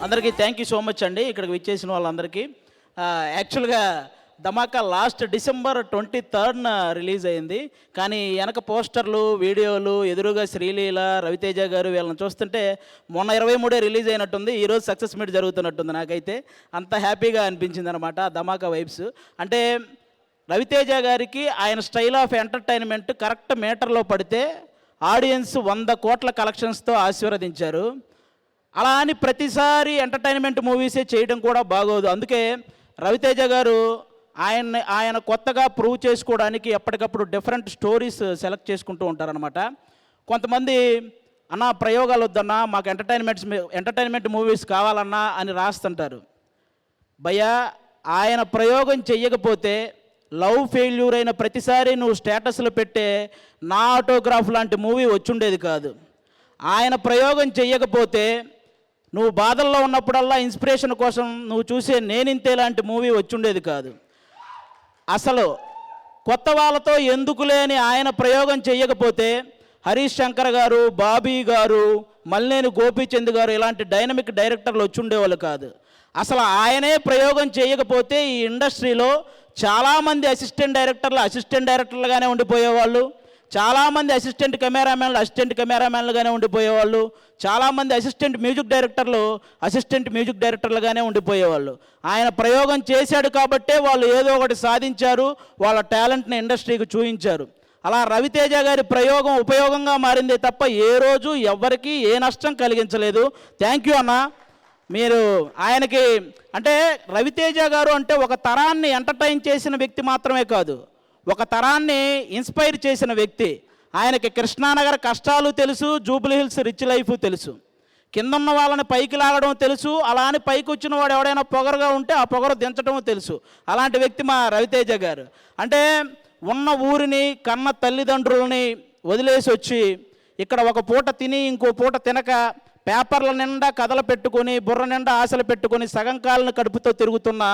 అందరికీ thank you so much అండి ఇక్కడికి విచ్చేసిన వాళ్ళందరికీ. యాక్చువల్గా ధమాకా లాస్ట్ డిసెంబర్ 23న రిలీజ్ అయింది. కానీ వెనక పోస్టర్లు వీడియోలు ఎదురుగా శ్రీలీల రవితేజ గారు వీళ్ళని చూస్తుంటే మొన్న 23 రిలీజ్ అయినట్టుంది, ఈరోజు సక్సెస్ మీట్ జరుగుతున్నట్టుంది. నాకైతే అంత హ్యాపీగా అనిపించింది అనమాట ధమాకా వైబ్స్. అంటే రవితేజ గారికి ఆయన స్టైల్ ఆఫ్ ఎంటర్టైన్మెంట్ కరెక్ట్ మీటర్లో పడితే ఆడియన్స్ 100 కోట్ల కలెక్షన్స్తో ఆశీర్వదించారు. అలా అని ప్రతిసారి ఎంటర్టైన్మెంట్ మూవీసే చేయడం కూడా బాగోదు. అందుకే రవితేజ గారు ఆయన కొత్తగా ప్రూవ్ చేసుకోవడానికి ఎప్పటికప్పుడు డిఫరెంట్ స్టోరీస్ సెలెక్ట్ చేసుకుంటూ ఉంటారనమాట. కొంతమంది అన్న ప్రయోగాలు వద్దన్నా మాకు ఎంటర్టైన్మెంట్ మూవీస్ కావాలన్నా అని రాస్తుంటారు. భయ్యా ఆయన ప్రయోగం చెయ్యకపోతే లవ్ ఫెయిల్యూర్ అయిన ప్రతిసారి నువ్వు స్టేటస్లు పెట్టే నా ఆటోగ్రాఫ్ లాంటి మూవీ వచ్చుండేది కాదు. ఆయన ప్రయోగం చెయ్యకపోతే నువ్వు బాధల్లో ఉన్నప్పుడల్లా ఇన్స్పిరేషన్ కోసం నువ్వు చూసే నేనింతే లాంటి మూవీ వచ్చుండేది కాదు. అసలు కొత్త వాళ్ళతో ఎందుకు లేని ఆయన ప్రయోగం చెయ్యకపోతే హరీష్ శంకర్ గారు, బాబీ గారు, మల్లేని గోపీచంద్ గారు ఇలాంటి డైనమిక్ డైరెక్టర్లు వచ్చుండేవాళ్ళు కాదు. అసలు ఆయనే ప్రయోగం చేయకపోతే ఈ ఇండస్ట్రీలో చాలామంది అసిస్టెంట్ డైరెక్టర్లుగానే ఉండిపోయేవాళ్ళు, చాలామంది అసిస్టెంట్ కెమెరామ్యాన్లుగానే ఉండిపోయేవాళ్ళు, చాలామంది అసిస్టెంట్ మ్యూజిక్ డైరెక్టర్లుగానే ఉండిపోయేవాళ్ళు. ఆయన ప్రయోగం చేశాడు కాబట్టే వాళ్ళు ఏదో ఒకటి సాధించారు, వాళ్ళ టాలెంట్ని ఇండస్ట్రీకి చూపించారు. అలా రవితేజ గారి ప్రయోగం ఉపయోగంగా మారిందే తప్ప ఏ రోజు ఎవ్వరికీ ఏ నష్టం కలిగించలేదు. థ్యాంక్ యూ అన్న. మీరు ఆయనకి అంటే రవితేజ గారు అంటే ఒక తరాన్ని ఎంటర్టైన్ చేసిన వ్యక్తి మాత్రమే కాదు, ఒక తరాన్ని ఇన్స్పైర్ చేసిన వ్యక్తి. ఆయనకి కృష్ణానగర్ కష్టాలు తెలుసు, జూబ్లీ హిల్స్ రిచ్ లైఫ్ తెలుసు, కిందన్న వాళ్ళని పైకి లాగడం తెలుసు, అలా అని పైకి వచ్చిన వాడు ఎవడైనా పొగరుగా ఉంటే ఆ పొగరు దించడం తెలుసు. అలాంటి వ్యక్తి మా రవితేజ గారు. అంటే ఉన్న ఊరిని కన్న తల్లిదండ్రులని వదిలేసి వచ్చి ఇక్కడ ఒక పూట తిని ఇంకో పూట తినక పేపర్ల నిండా కథలు పెట్టుకొని బుర్ర నిండా ఆశలు పెట్టుకొని సగం కాలను కడుపుతో తిరుగుతున్న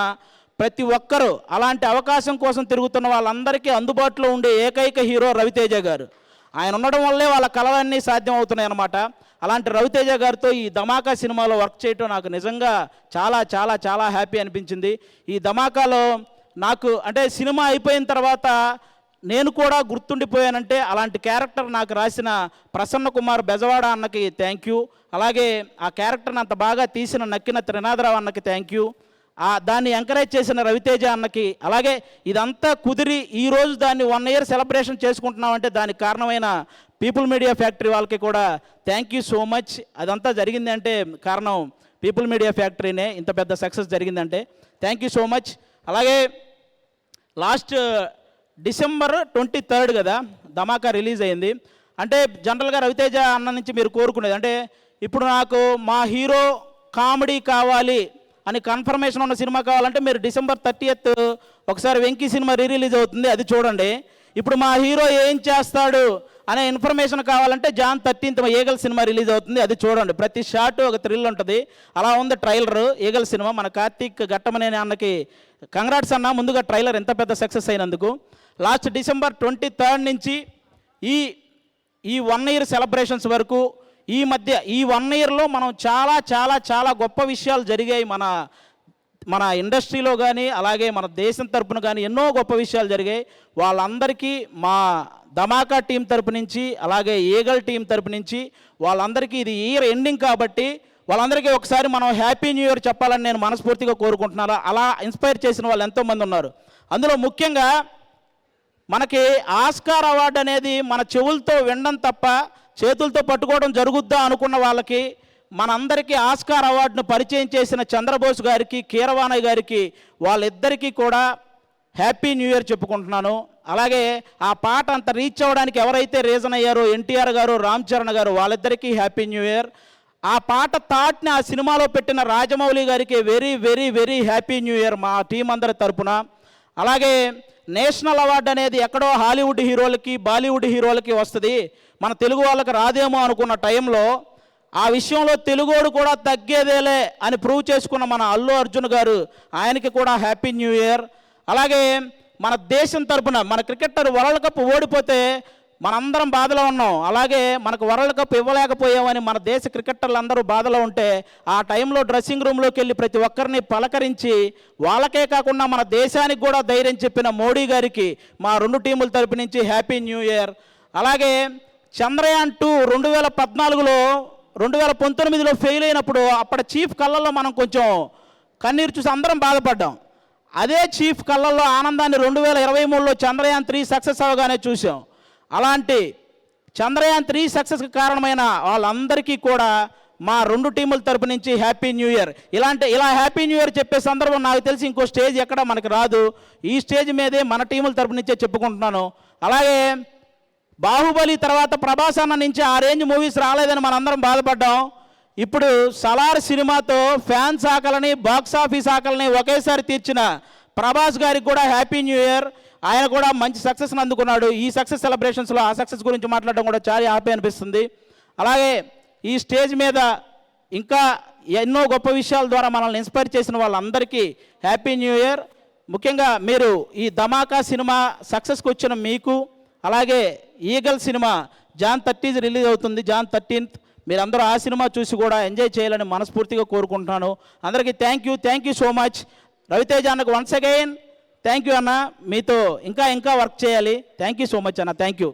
ప్రతి ఒక్కరూ, అలాంటి అవకాశం కోసం తిరుగుతున్న వాళ్ళందరికీ అందుబాటులో ఉండే ఏకైక హీరో రవితేజ గారు. ఆయన ఉండడం వల్లే వాళ్ళ కళలన్నీ సాధ్యం అవుతున్నాయి అన్నమాట. అలాంటి రవితేజ గారితో ఈ ధమాకా సినిమాలో వర్క్ చేయటం నాకు నిజంగా చాలా చాలా చాలా హ్యాపీ అనిపించింది. ఈ ధమాకాలో నాకు అంటే సినిమా అయిపోయిన తర్వాత నేను కూడా గుర్తుండిపోయానంటే అలాంటి క్యారెక్టర్ నాకు రాసిన ప్రసన్న కుమార్ బెజవాడ అన్నకి థ్యాంక్ యూ. అలాగే ఆ క్యారెక్టర్ని అంత బాగా తీసిన నక్కిన త్రినాథరావు అన్నకి థ్యాంక్ యూ. దాన్ని ఎంకరేజ్ చేసిన రవితేజ అన్నకి, అలాగే ఇదంతా కుదిరి ఈరోజు దాన్ని 1 year సెలబ్రేషన్ చేసుకుంటున్నామంటే దానికి కారణమైన పీపుల్ మీడియా ఫ్యాక్టరీ వాళ్ళకి కూడా థ్యాంక్ యూ సో మచ్. అదంతా జరిగింది అంటే కారణం పీపుల్ మీడియా ఫ్యాక్టరీనే, ఇంత పెద్ద సక్సెస్ జరిగిందంటే థ్యాంక్ యూ సో మచ్. అలాగే లాస్ట్ డిసెంబర్ 23 కదా ధమాకా రిలీజ్ అయింది. అంటే జనరల్గా రవితేజ అన్న నుంచి మీరు కోరుకునేది అంటే ఇప్పుడు నాకు మా హీరో కామెడీ కావాలి అని కన్ఫర్మేషన్ ఉన్న సినిమా కావాలంటే మీరు డిసెంబర్ 30th ఒకసారి వెంకీ సినిమా రిలీజ్ అవుతుంది, అది చూడండి. ఇప్పుడు మా హీరో ఏం చేస్తాడు అనే ఇన్ఫర్మేషన్ కావాలంటే John 13th eagle cinema release అవుతుంది, అది చూడండి. ప్రతి షాట్ ఒక థ్రిల్ ఉంటుంది. అలా ఉంది ట్రైలర్ ఈగల్ సినిమా. మన కార్తీక్ ఘట్టమనేని అన్నకి కంగ్రాట్స్ అన్న, ముందుగా ట్రైలర్ ఎంత పెద్ద సక్సెస్ అయినందుకు. లాస్ట్ డిసెంబర్ 23 నుంచి ఈ 1 year సెలబ్రేషన్స్ వరకు ఈ మధ్య ఈ 1 yearలో మనం చాలా చాలా చాలా గొప్ప విషయాలు జరిగాయి మన ఇండస్ట్రీలో కానీ అలాగే మన దేశం తరపున కానీ ఎన్నో గొప్ప విషయాలు జరిగాయి. వాళ్ళందరికీ మా ధమాకా టీం తరపు నుంచి అలాగే ఈగల్ టీం తరపు నుంచి వాళ్ళందరికీ ఇది ఇయర్ ఎండింగ్ కాబట్టి వాళ్ళందరికీ ఒకసారి మనం హ్యాపీ న్యూ ఇయర్ చెప్పాలని నేను మనస్ఫూర్తిగా కోరుకుంటున్నాను. అలా ఇన్స్పైర్ చేసిన వాళ్ళు ఎంతోమంది ఉన్నారు. అందులో ముఖ్యంగా మనకి ఆస్కార్ అవార్డు అనేది మన చెవులతో వినడం తప్ప చేతులతో పట్టుకోవడం జరుగుద్దా అనుకున్న వాళ్ళకి మనందరికీ ఆస్కార్ అవార్డును పరిచయం చేసిన చంద్రబోస్ గారికి, కీరవాణి గారికి వాళ్ళిద్దరికీ కూడా హ్యాపీ న్యూ ఇయర్ చెప్పుకుంటున్నాను. అలాగే ఆ పాట అంత రీచ్ అవ్వడానికి ఎవరైతే రీజన్ అయ్యారో ఎన్టీఆర్ గారు, రామ్ చరణ్ గారు, వాళ్ళిద్దరికీ హ్యాపీ న్యూ ఇయర్. ఆ పాట థాట్ని ఆ సినిమాలో పెట్టిన రాజమౌళి గారికి very very very happy new year మా టీం అందరి తరపున. అలాగే నేషనల్ అవార్డు అనేది ఎక్కడో హాలీవుడ్ హీరోలకి బాలీవుడ్ హీరోలకి వస్తుంది, మన తెలుగు వాళ్ళకి రాదేమో అనుకున్న టైంలో ఆ విషయంలో తెలుగోడు కూడా తగ్గేదేలే అని ప్రూవ్ చేసుకున్న మన అల్లు అర్జున్ గారు, ఆయనకి కూడా హ్యాపీ న్యూ ఇయర్. అలాగే మన దేశం తరపున మన క్రికెటర్ వరల్డ్ కప్ ఓడిపోతే మనందరం బాధలో ఉన్నాం. అలాగే మనకు వరల్డ్ కప్ ఇవ్వలేకపోయామని మన దేశ క్రికెటర్లు అందరూ బాధలో ఉంటే ఆ టైంలో డ్రెస్సింగ్ రూమ్లోకి వెళ్ళి ప్రతి ఒక్కరిని పలకరించి వాళ్ళకే కాకుండా మన దేశానికి కూడా ధైర్యం చెప్పిన మోడీ గారికి మా 2 టీముల తరపు నుంచి హ్యాపీ న్యూ ఇయర్. అలాగే చంద్రయాన్ 2 2014లో 2019లో ఫెయిల్ అయినప్పుడు అప్పటి చీఫ్ కళ్ళల్లో మనం కొంచెం కన్నీరు చూసి అందరం బాధపడ్డాం. అదే చీఫ్ కళ్ళల్లో ఆనందాన్ని 2023లో చంద్రయాన్ 3 సక్సెస్ అవగానే చూసాం. అలాంటి చంద్రయాన్ 3 సక్సెస్కి కారణమైన వాళ్ళందరికీ కూడా మా 2 టీముల తరపు నుంచి హ్యాపీ న్యూ ఇయర్. ఇలా హ్యాపీ న్యూ ఇయర్ చెప్పే సందర్భం నాకు తెలిసి ఇంకో స్టేజ్ ఎక్కడ మనకు రాదు. ఈ స్టేజ్ మీదే మన టీముల తరపు నుంచే చెప్పుకుంటున్నాను. అలాగే బాహుబలి తర్వాత ప్రభాస్ అన్న నుంచి ఆ రేంజ్ మూవీస్ రాలేదని మనందరం బాధపడ్డాం. ఇప్పుడు సలార్ సినిమాతో ఫ్యాన్స్ ఆకలిని బాక్స్ ఆఫీస్ ఆకలిని ఒకేసారి తీర్చిన ప్రభాస్ గారికి కూడా హ్యాపీ న్యూ ఇయర్. ఆయన కూడా మంచి సక్సెస్ని అందుకున్నాడు. ఈ సక్సెస్ సెలబ్రేషన్స్లో ఆ సక్సెస్ గురించి మాట్లాడడం కూడా చాలా హ్యాపీ అనిపిస్తుంది. అలాగే ఈ స్టేజ్ మీద ఇంకా ఎన్నో గొప్ప విషయాల ద్వారా మనల్ని ఇన్స్పైర్ చేసిన వాళ్ళందరికీ హ్యాపీ న్యూ ఇయర్. ముఖ్యంగా మీరు ఈ ధమాకా సినిమా సక్సెస్కి వచ్చిన మీకు, అలాగే ఈగల్ సినిమా జాన్ 30 రిలీజ్ అవుతుంది, జాన్ 13th. మీరందరూ ఆ సినిమా చూసి కూడా ఎంజాయ్ చేయాలని మనస్ఫూర్తిగా కోరుకుంటున్నాను. అందరికీ thank you so much. Raviteja అన్నకు వన్స్ అగైన్ థ్యాంక్ యూ అన్న. మీతో ఇంకా వర్క్ చేయాలి. థ్యాంక్ యూ సో మచ్ అన్న. Thank you.